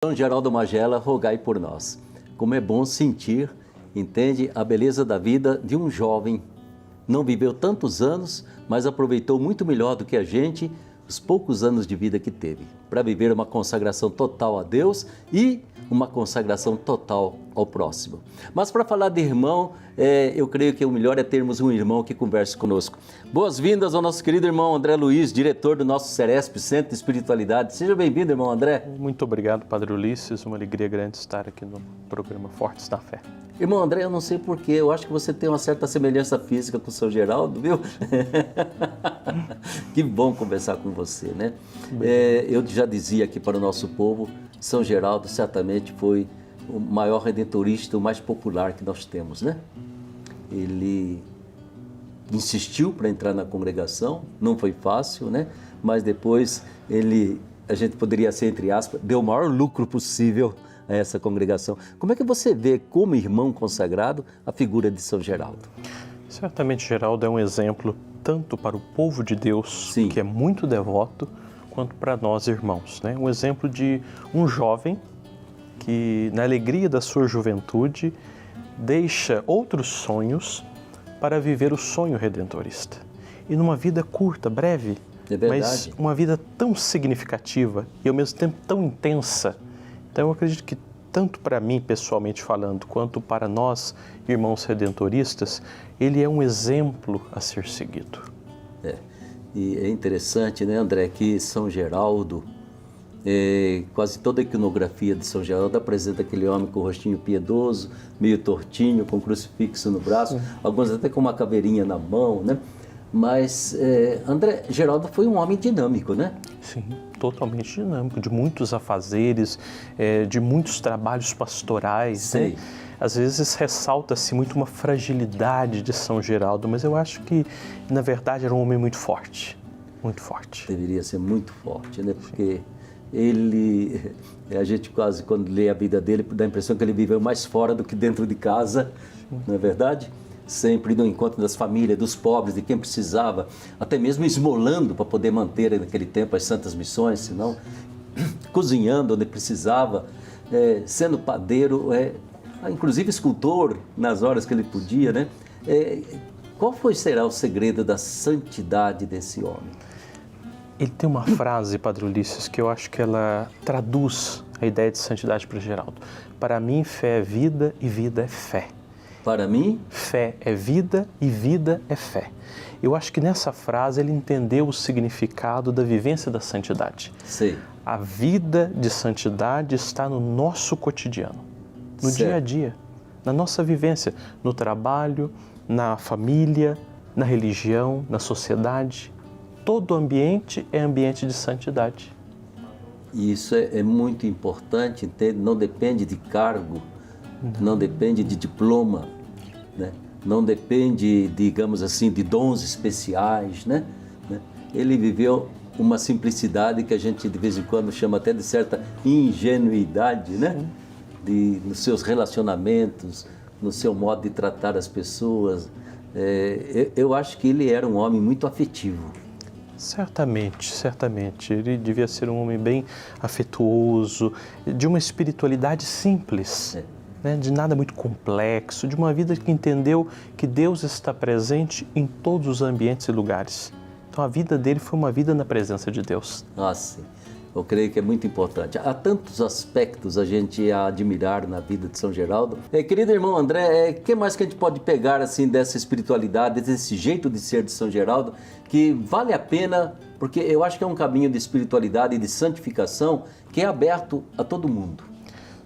São Geraldo Magela, rogai por nós. Como é bom sentir, entende, a beleza da vida de um jovem. Não viveu tantos anos, mas aproveitou muito melhor do que a gente os poucos anos de vida que teve, para viver uma consagração total a Deus e uma consagração total ao próximo. Mas para falar de irmão, eu creio que o melhor é termos um irmão que converse conosco. Boas-vindas ao nosso querido irmão André Luiz, diretor do nosso CERESP, Centro de Espiritualidade. Seja bem-vindo, irmão André. Muito obrigado, Padre Ulisses. Uma alegria grande estar aqui no programa Fortes na Fé. Irmão André, eu não sei porquê, eu acho que você tem uma certa semelhança física com o seu Geraldo, viu? Que bom conversar com você, né? Eu já dizia aqui para o nosso povo, São Geraldo certamente foi o maior redentorista, o mais popular que nós temos, né? Ele insistiu para entrar na congregação, não foi fácil, né? Mas depois a gente poderia ser, entre aspas, deu o maior lucro possível a essa congregação. Como é que você vê, como irmão consagrado, a figura de São Geraldo? Certamente Geraldo é um exemplo tanto para o povo de Deus, Sim, que é muito devoto, quanto para nós irmãos, né? Um exemplo de um jovem que, na alegria da sua juventude, deixa outros sonhos para viver o sonho redentorista. E numa vida curta, breve, mas uma vida tão significativa e ao mesmo tempo tão intensa. Então eu acredito que tanto para mim, pessoalmente falando, quanto para nós, irmãos redentoristas, ele é um exemplo a ser seguido. E é interessante, né, André, que São Geraldo, quase toda a iconografia de São Geraldo apresenta aquele homem com o rostinho piedoso, meio tortinho, com crucifixo no braço, sim, alguns até com uma caveirinha na mão, né? Mas, André, Geraldo foi um homem dinâmico, né? Sim, totalmente dinâmico, de muitos afazeres, de muitos trabalhos pastorais, né? Às vezes ressalta-se muito uma fragilidade de São Geraldo, mas eu acho que, na verdade, era um homem muito forte, muito forte. Deveria ser muito forte, né? Porque a gente quase, quando lê a vida dele, dá a impressão que ele viveu mais fora do que dentro de casa, não é verdade? Sempre no encontro das famílias, dos pobres, de quem precisava, até mesmo esmolando para poder manter naquele tempo as santas missões, senão cozinhando onde precisava, sendo padeiro, inclusive escultor nas horas que ele podia, né? Qual será o segredo da santidade desse homem? Ele tem uma frase, Padre Ulisses, que eu acho que ela traduz a ideia de santidade para Geraldo. Para mim, fé é vida e vida é fé. Para mim? Fé é vida e vida é fé. Eu acho que nessa frase ele entendeu o significado da vivência da santidade. Sim. A vida de santidade está no nosso cotidiano, no dia a dia, na nossa vivência, no trabalho, na família, na religião, na sociedade. Todo ambiente é ambiente de santidade. E isso é muito importante, entende? Não depende de cargo, não depende de diploma, né? Não depende, digamos assim, de dons especiais, né? Ele viveu uma simplicidade que a gente de vez em quando chama até de certa ingenuidade, né? Nos seus relacionamentos, no seu modo de tratar as pessoas. Eu acho que ele era um homem muito afetivo. Certamente, certamente. Ele devia ser um homem bem afetuoso, de uma espiritualidade simples. Né, de nada muito complexo, de uma vida que entendeu que Deus está presente em todos os ambientes e lugares. Então a vida dele foi uma vida na presença de Deus. Sim. Eu creio que é muito importante. Há tantos aspectos a gente a admirar na vida de São Geraldo. Querido irmão André, o que mais que a gente pode pegar assim dessa espiritualidade, desse jeito de ser de São Geraldo, que vale a pena, porque eu acho que é um caminho de espiritualidade e de santificação que é aberto a todo mundo.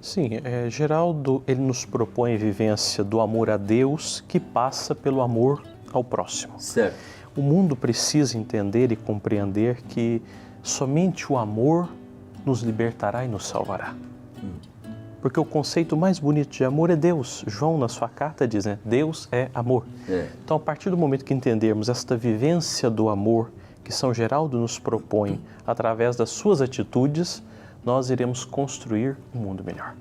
Sim, Geraldo, ele nos propõe a vivência do amor a Deus que passa pelo amor ao próximo. Certo. O mundo precisa entender e compreender que somente o amor nos libertará e nos salvará. Porque o conceito mais bonito de amor é Deus. João, na sua carta, diz, né? Deus é amor. Então, a partir do momento que entendermos esta vivência do amor que São Geraldo nos propõe através das suas atitudes, nós iremos construir um mundo melhor.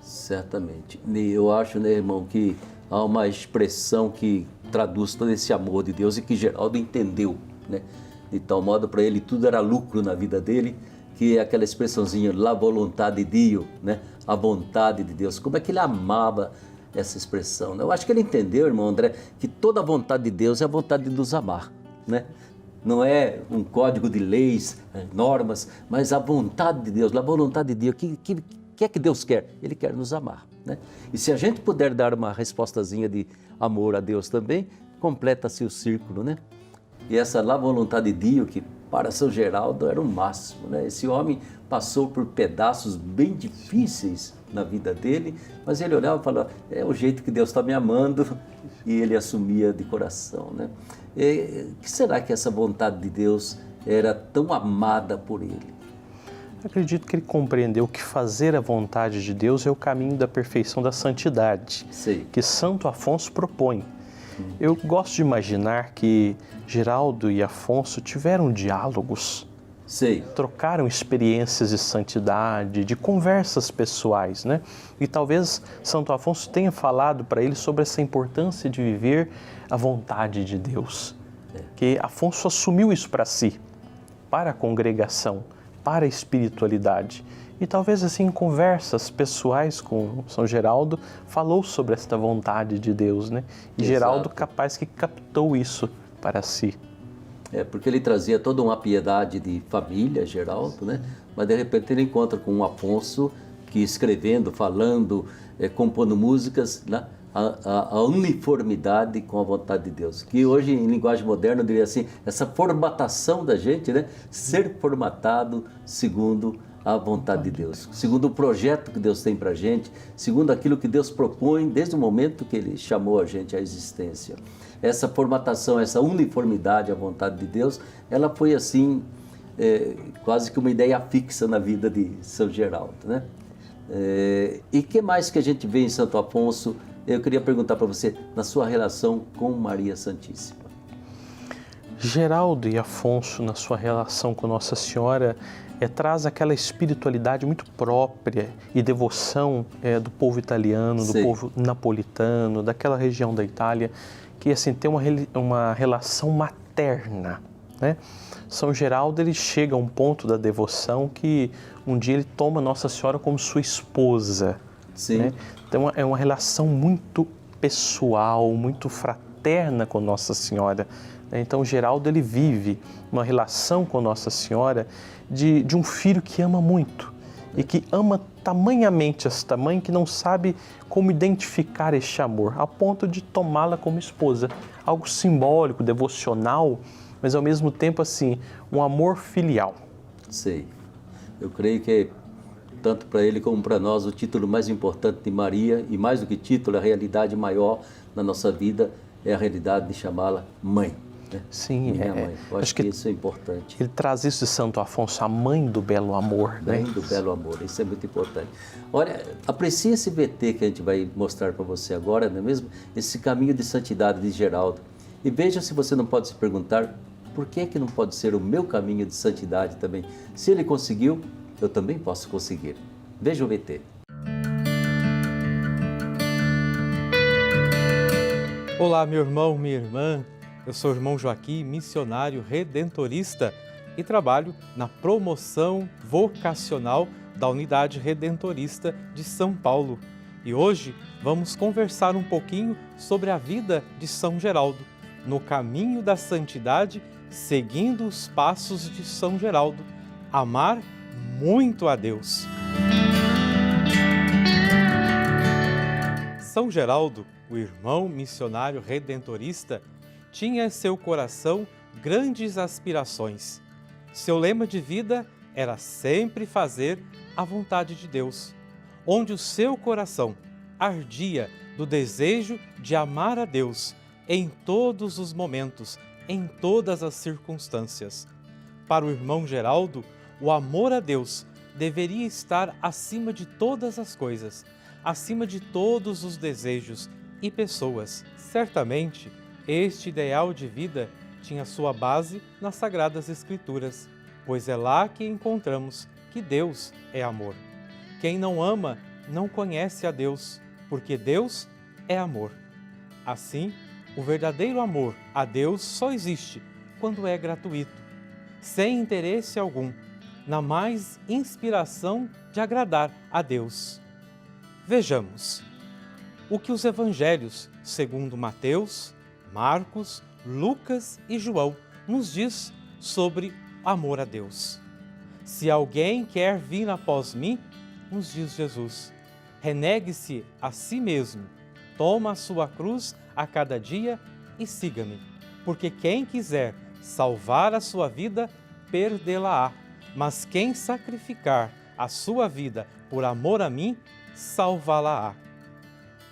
Certamente. Eu acho, né, irmão, que há uma expressão que traduz todo esse amor de Deus e que Geraldo entendeu, né? De tal modo, para ele, tudo era lucro na vida dele que é aquela expressãozinha, la vontade de Dio, né? A vontade de Deus. Como é que ele amava essa expressão, né? Eu acho que ele entendeu, irmão André, que toda a vontade de Deus é a vontade de nos amar, né? Não é um código de leis, normas, mas a vontade de Deus, a vontade de Deus. O que é que Deus quer? Ele quer nos amar, né? E se a gente puder dar uma respostazinha de amor a Deus também, completa-se o círculo, né? E essa la vontade de Dio, que para São Geraldo era o máximo, né? Esse homem passou por pedaços bem difíceis na vida dele, mas ele olhava e falava, é o jeito que Deus está me amando, e ele assumia de coração, né? Que será que essa vontade de Deus era tão amada por ele? Acredito que ele compreendeu que fazer a vontade de Deus é o caminho da perfeição da santidade, Sei. que Santo Afonso propõe. Eu gosto de imaginar que Geraldo e Afonso tiveram diálogos, Sei. trocaram experiências de santidade, de conversas pessoais, né? E talvez Santo Afonso tenha falado para ele sobre essa importância de viver a vontade de Deus. Que Afonso assumiu isso para si, para a congregação, para a espiritualidade. E talvez assim em conversas pessoais com São Geraldo, falou sobre esta vontade de Deus, né? E Exato. Geraldo capaz que captou isso para si. Porque ele trazia toda uma piedade de família, Geraldo, né? Mas de repente ele encontra com um Afonso que escrevendo, falando, compondo músicas, né? A uniformidade com a vontade de Deus. Que hoje, em linguagem moderna, eu diria assim, essa formatação da gente, né? Ser formatado segundo a vontade de Deus, segundo o projeto que Deus tem para a gente, segundo aquilo que Deus propõe desde o momento que Ele chamou a gente à existência. Essa formatação, essa uniformidade à vontade de Deus, ela foi assim, quase que uma ideia fixa na vida de São Geraldo, né? E que mais que a gente vê em Santo Afonso? Eu queria perguntar para você, na sua relação com Maria Santíssima. Geraldo e Afonso, na sua relação com Nossa Senhora, traz aquela espiritualidade muito própria e devoção do povo italiano, do Sei. povo napolitano, daquela região da Itália, que assim tem uma relação materna, né? São Geraldo, ele chega a um ponto da devoção que um dia ele toma Nossa Senhora como sua esposa. Sim. Né? Então é uma relação muito pessoal, muito fraterna com Nossa Senhora. Então Geraldo, ele vive uma relação com Nossa Senhora de um filho que ama muito e que ama tamanhamente esta mãe que não sabe como identificar este amor, a ponto de tomá-la como esposa. Algo simbólico, devocional, mas ao mesmo tempo assim, um amor filial. Sei. Eu creio que tanto para ele como para nós o título mais importante de Maria, e mais do que título, a realidade maior na nossa vida é a realidade de chamá-la mãe. Né? Sim, Minha mãe. Eu acho que isso é importante. Ele traz isso de Santo Afonso, a mãe do belo amor. Mãe né? do belo amor, isso é muito importante. Olha, aprecie esse VT que a gente vai mostrar para você agora, não é mesmo? Esse caminho de santidade de Geraldo. E veja se você não pode se perguntar, por que não pode ser o meu caminho de santidade também? Se ele conseguiu, eu também posso conseguir. Veja o VT. Olá, meu irmão, minha irmã. Eu sou o irmão Joaquim, missionário redentorista e trabalho na promoção vocacional da Unidade Redentorista de São Paulo. E hoje vamos conversar um pouquinho sobre a vida de São Geraldo, no caminho da santidade, seguindo os passos de São Geraldo, amar muito a Deus. São Geraldo, o irmão missionário redentorista, tinha em seu coração grandes aspirações. Seu lema de vida era sempre fazer a vontade de Deus, onde o seu coração ardia do desejo de amar a Deus em todos os momentos, em todas as circunstâncias. Para o irmão Geraldo, o amor a Deus deveria estar acima de todas as coisas, acima de todos os desejos e pessoas. Certamente, este ideal de vida tinha sua base nas Sagradas Escrituras, pois é lá que encontramos que Deus é amor. Quem não ama não conhece a Deus, porque Deus é amor. Assim, o verdadeiro amor a Deus só existe quando é gratuito, sem interesse algum, na mais inspiração de agradar a Deus. Vejamos o que os evangelhos, segundo Mateus, Marcos, Lucas e João, nos diz sobre amor a Deus. Se alguém quer vir após mim, nos diz Jesus, renegue-se a si mesmo, toma a sua cruz a cada dia e siga-me. Porque quem quiser salvar a sua vida, perdê-la-á. Mas quem sacrificar a sua vida por amor a mim, salvá-la-á.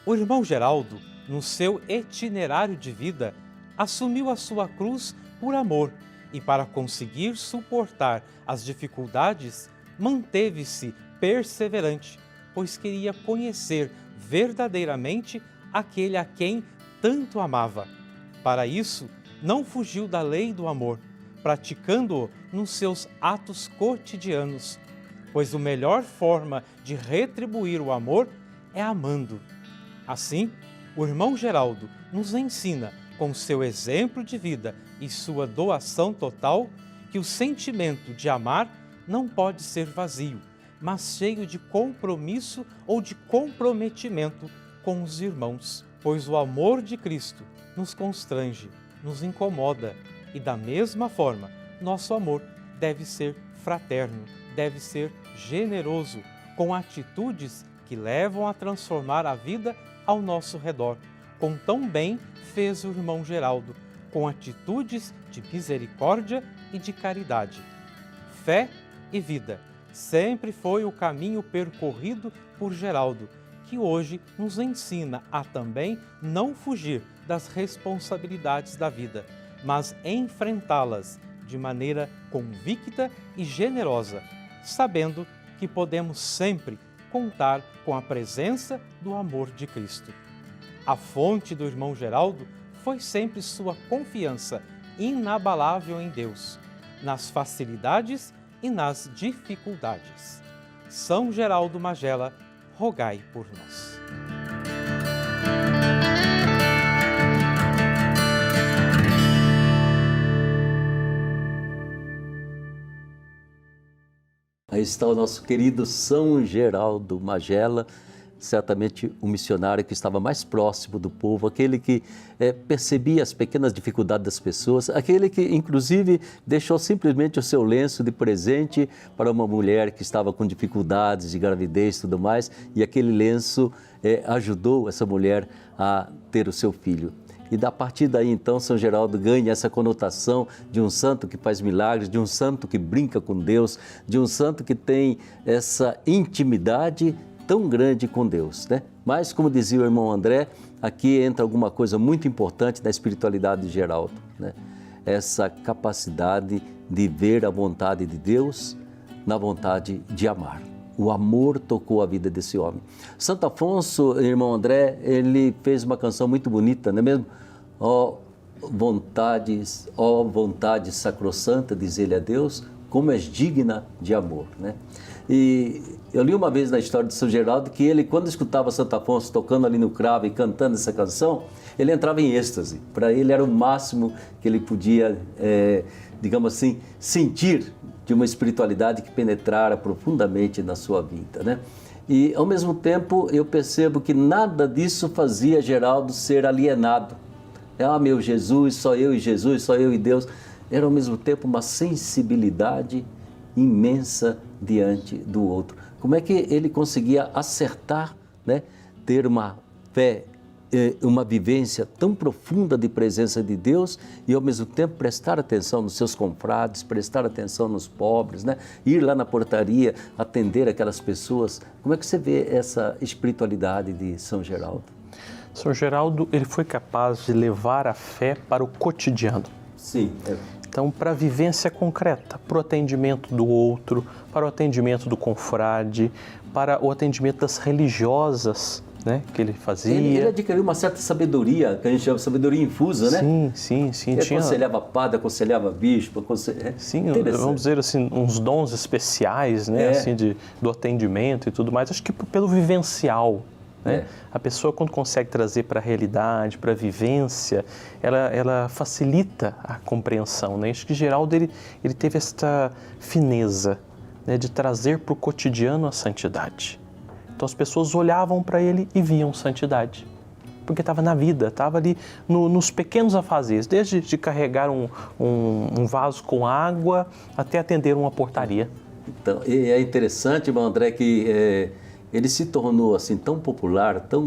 O irmão Geraldo, no seu itinerário de vida, assumiu a sua cruz por amor e, para conseguir suportar as dificuldades, manteve-se perseverante, pois queria conhecer verdadeiramente aquele a quem tanto amava. Para isso, não fugiu da lei do amor, praticando-o nos seus atos cotidianos, pois a melhor forma de retribuir o amor é amando. Assim, o irmão Geraldo nos ensina, com seu exemplo de vida e sua doação total, que o sentimento de amar não pode ser vazio, mas cheio de compromisso ou de comprometimento com os irmãos, pois o amor de Cristo nos constrange, nos incomoda e, da mesma forma, nosso amor deve ser fraterno, deve ser generoso, com atitudes que levam a transformar a vida ao nosso redor, como tão bem fez o irmão Geraldo, com atitudes de misericórdia e de caridade. Fé e vida sempre foi o caminho percorrido por Geraldo, que hoje nos ensina a também não fugir das responsabilidades da vida, mas enfrentá-las de maneira convicta e generosa, sabendo que podemos sempre contar com a presença do amor de Cristo. A fonte do irmão Geraldo foi sempre sua confiança inabalável em Deus, nas facilidades e nas dificuldades. São Geraldo Magela, rogai por nós. Aí está o nosso querido São Geraldo Magela, certamente o missionário que estava mais próximo do povo, aquele que percebia as pequenas dificuldades das pessoas, aquele que inclusive deixou simplesmente o seu lenço de presente para uma mulher que estava com dificuldades de gravidez e tudo mais, e aquele lenço ajudou essa mulher a ter o seu filho. E a partir daí, então, São Geraldo ganha essa conotação de um santo que faz milagres, de um santo que brinca com Deus, de um santo que tem essa intimidade tão grande com Deus, né? Mas, como dizia o irmão André, aqui entra alguma coisa muito importante na espiritualidade de Geraldo, né? Essa capacidade de ver a vontade de Deus na vontade de amar. O amor tocou a vida desse homem. Santo Afonso, irmão André, ele fez uma canção muito bonita, não é mesmo? Ó vontade sacrossanta, diz ele a Deus, como és digna de amor, né? E eu li uma vez na história de São Geraldo que ele, quando escutava Santo Afonso tocando ali no cravo e cantando essa canção, ele entrava em êxtase. Para ele era o máximo que ele podia, digamos assim, sentir de uma espiritualidade que penetrara profundamente na sua vida, né? E, ao mesmo tempo, eu percebo que nada disso fazia Geraldo ser alienado. Meu Jesus, só eu e Deus. Era, ao mesmo tempo, uma sensibilidade imensa diante do outro. Como é que ele conseguia acertar, né? Ter uma fé, uma vivência tão profunda de presença de Deus e, ao mesmo tempo, prestar atenção nos seus confrades, prestar atenção nos pobres, né? Ir lá na portaria, atender aquelas pessoas. Como é que você vê essa espiritualidade de São Geraldo? São Geraldo, ele foi capaz de levar a fé para o cotidiano. Sim. Então, para a vivência concreta, para o atendimento do outro, para o atendimento do confrade, para o atendimento das religiosas, né, que ele fazia. Ele adquiriu uma certa sabedoria, que a gente chama de sabedoria infusa, né? Sim. Ele aconselhava padre, aconselhava bispo, Sim, vamos dizer assim, uns dons especiais, né, assim, do atendimento e tudo mais. Acho que pelo vivencial, né? A pessoa, quando consegue trazer para a realidade, para a vivência, ela facilita a compreensão, né? Acho que Geraldo ele teve esta fineza, né, de trazer para o cotidiano a santidade. Então as pessoas olhavam para ele e viam santidade, porque estava na vida, estava ali nos pequenos afazeres, desde de carregar um vaso com água até atender uma portaria. Então, e é interessante, irmão André, que ele se tornou assim tão popular, tão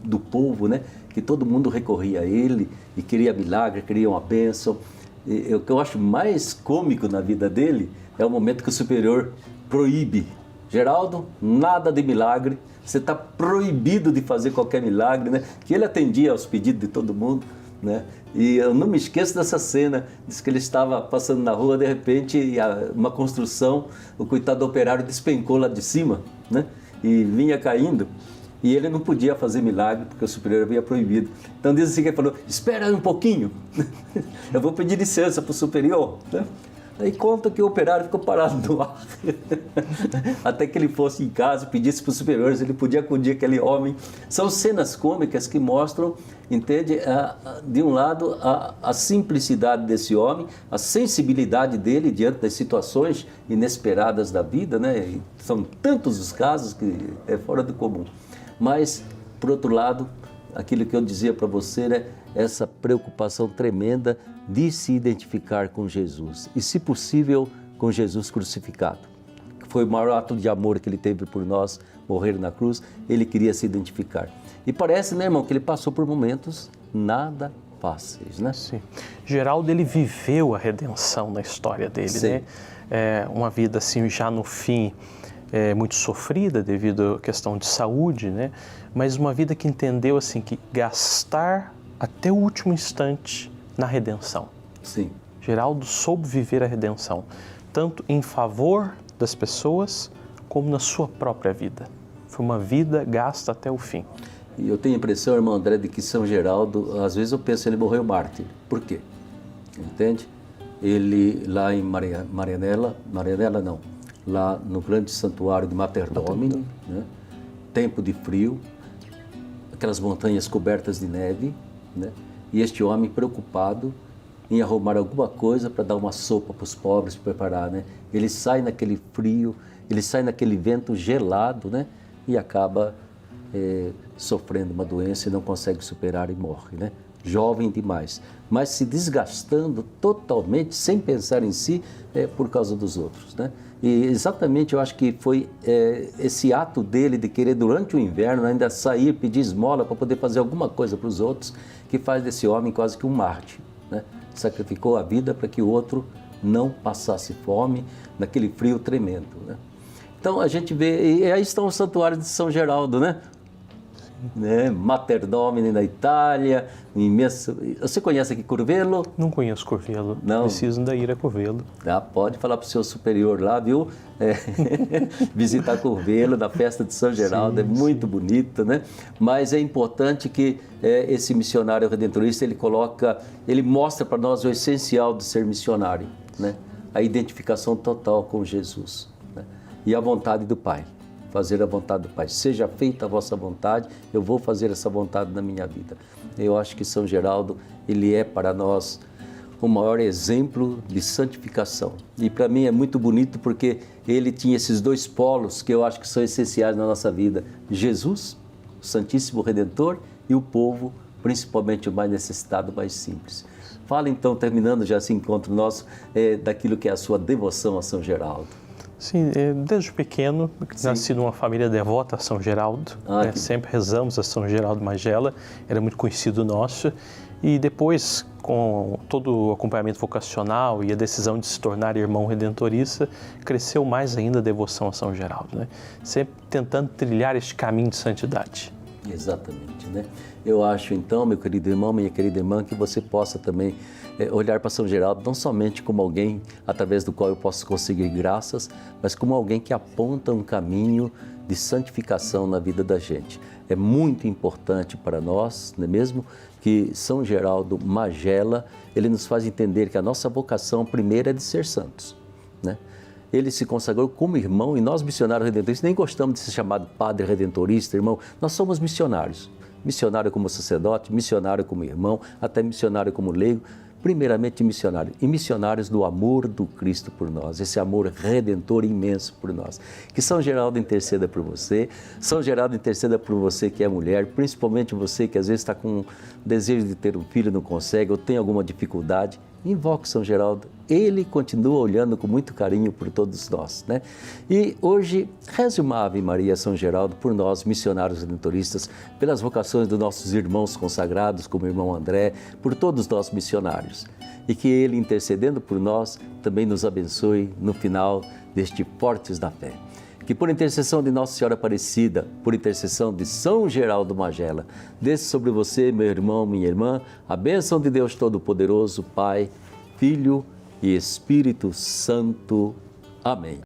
do povo, né, que todo mundo recorria a ele e queria milagre, queria uma bênção. E o que eu acho mais cômico na vida dele é o momento que o superior proíbe: Geraldo, nada de milagre, você está proibido de fazer qualquer milagre, né? Que ele atendia aos pedidos de todo mundo, né? E eu não me esqueço dessa cena, diz que ele estava passando na rua, de repente, uma construção, o coitado operário despencou lá de cima, né? E vinha caindo, e ele não podia fazer milagre, porque o superior havia proibido. Então diz assim que ele falou: espera aí um pouquinho, eu vou pedir licença para o superior, né? Aí conta que o operário ficou parado no ar, até que ele fosse em casa e pedisse para os superiores se ele podia acudir aquele homem. São cenas cômicas que mostram, entende, de um lado, a simplicidade desse homem, a sensibilidade dele diante das situações inesperadas da vida, né? E são tantos os casos que é fora do comum. Mas, por outro lado, aquilo que eu dizia para você, né? Essa preocupação tremenda de se identificar com Jesus e, se possível, com Jesus crucificado. Foi o maior ato de amor que ele teve por nós, morrer na cruz. Ele queria se identificar. E parece, né, irmão, que ele passou por momentos nada fáceis, né? Sim. Geraldo, ele viveu a redenção na história dele, Sim. né? Uma vida assim, já no fim, muito sofrida devido à questão de saúde, né? Mas uma vida que entendeu assim que gastar até o último instante na redenção. Sim. Geraldo soube viver a redenção, tanto em favor das pessoas, como na sua própria vida. Foi uma vida gasta até o fim. E eu tenho a impressão, irmão André, de que São Geraldo, às vezes eu penso, ele morreu mártir. Por quê? Entende? Ele lá em Marianella não, lá no grande santuário de Mater Domini, né? Tempo de frio, aquelas montanhas cobertas de neve, né? E este homem preocupado em arrumar alguma coisa para dar uma sopa para os pobres, preparar, né? Ele sai naquele frio, ele sai naquele vento gelado, né? E acaba sofrendo uma doença e não consegue superar e morre, né? Jovem demais, mas se desgastando totalmente, sem pensar em si, por causa dos outros, né? E exatamente eu acho que foi esse ato dele de querer durante o inverno ainda sair, pedir esmola para poder fazer alguma coisa para os outros, que faz desse homem quase que um mártir, né? Sacrificou a vida para que o outro não passasse fome naquele frio tremendo, né? Então a gente vê, e aí estão os santuários de São Geraldo, né? Mater Domini na Itália, imenso. Você conhece aqui Curvelo? Não conheço Curvelo, não. Preciso ainda ir a Curvelo. Pode falar para o seu superior lá, viu? Visitar Curvelo na festa de São Geraldo, sim, é muito bonito, né? Mas é importante que esse missionário redentorista, ele mostra para nós o essencial de ser missionário, né? A identificação total com Jesus, né? E a vontade do Pai. Fazer a vontade do Pai. Seja feita a vossa vontade, eu vou fazer essa vontade na minha vida. Eu acho que São Geraldo, ele é para nós o maior exemplo de santificação. E para mim é muito bonito porque ele tinha esses dois polos que eu acho que são essenciais na nossa vida. Jesus, o Santíssimo Redentor, e o povo, principalmente o mais necessitado, o mais simples. Fala então, terminando já esse encontro nosso, daquilo que é a sua devoção a São Geraldo. Sim, desde pequeno, nasci numa família devota a São Geraldo, sempre rezamos a São Geraldo Magela, era muito conhecido nosso, e depois, com todo o acompanhamento vocacional e a decisão de se tornar irmão redentorista, cresceu mais ainda a devoção a São Geraldo, né? Sempre tentando trilhar este caminho de santidade. Exatamente, né? Eu acho então, meu querido irmão, minha querida irmã, que você possa também olhar para São Geraldo não somente como alguém através do qual eu posso conseguir graças, mas como alguém que aponta um caminho de santificação na vida da gente. É muito importante para nós, não é mesmo, que São Geraldo Magela, ele nos faz entender que a nossa vocação primeira é de ser santos, né? Ele se consagrou como irmão e nós, missionários redentoristas, nem gostamos de ser chamado padre redentorista, irmão. Nós somos missionários. Missionário como sacerdote, missionário como irmão, até missionário como leigo. primeiramente missionários, e missionários do amor do Cristo por nós, esse amor redentor imenso por nós. Que São Geraldo interceda por você, São Geraldo interceda por você que é mulher, principalmente você que às vezes está com desejo de ter um filho e não consegue, ou tem alguma dificuldade, invoque São Geraldo, ele continua olhando com muito carinho por todos nós, né? E hoje, reze uma Ave Maria São Geraldo por nós, missionários redentoristas, pelas vocações dos nossos irmãos consagrados, como o irmão André, por todos nós missionários. E que ele, intercedendo por nós, também nos abençoe no final deste Fortes da Fé. Que por intercessão de Nossa Senhora Aparecida, por intercessão de São Geraldo Magela, desça sobre você, meu irmão, minha irmã, a bênção de Deus Todo-Poderoso, Pai, Filho e Espírito Santo. Amém.